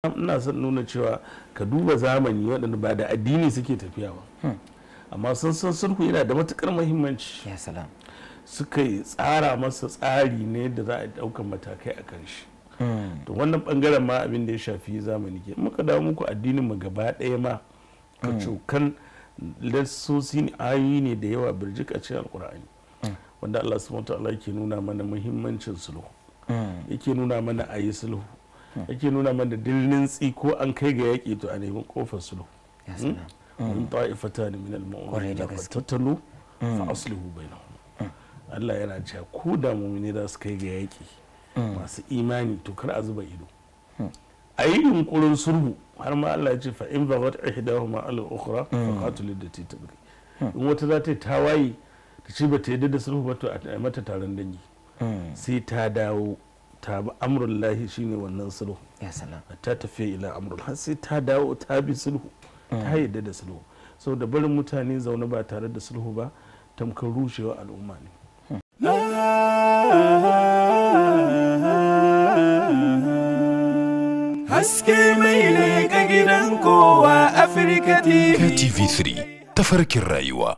ina son nuna cewa ka duba zamani waɗanda ba da addini suke tafiya ba amma sun san sulhu yana da matukar muhimmanci. Ya salam. Suka yi tsara masa tsari ne da za a ɗaukan matakai a kan shi. To wannan bangaren ma abin da ya shafi zamani ke muka dawo muku addinin mu gaba ɗaya ma ka cokan lassosi ne ayoyi ne da yawa birjik a cikin alkur'ani wanda Allah subhanahu wa ta'ala yake nuna mana muhimmancin sulhu, yake nuna mana a yi sulhu, yake nuna mana dillin ko an kai ga yaƙi to a nemi kofar sulhu. in ta'ifatan min al-mu'minin fattatalu fa aslihu bainahum. Allah yana cewa ko da mu'mini za su kai ga yaƙi masu imani to kar a zuba ido a yi yunkurin sulhu har ma Allah ya ce fa in baghat ihdahuma ala al-ukhra fa qatil allati tabghi. In wata za ta yi tawaye ta ce ba ta yadda da sulhu ba to a mata taron dangi sai ta dawo ta bi amrullahi shine wannan sulhu. Ya salam. Ta tafi ila amrul har sai ta dawo ta bi sulhu ta yadda da sulhu. Sau da barin mutane zaune ba tare da sulhu ba tamkar rushewa al'umma ne. Haske mai leƙa gidan kowa Afirka TV. TV3 tafarkin rayuwa.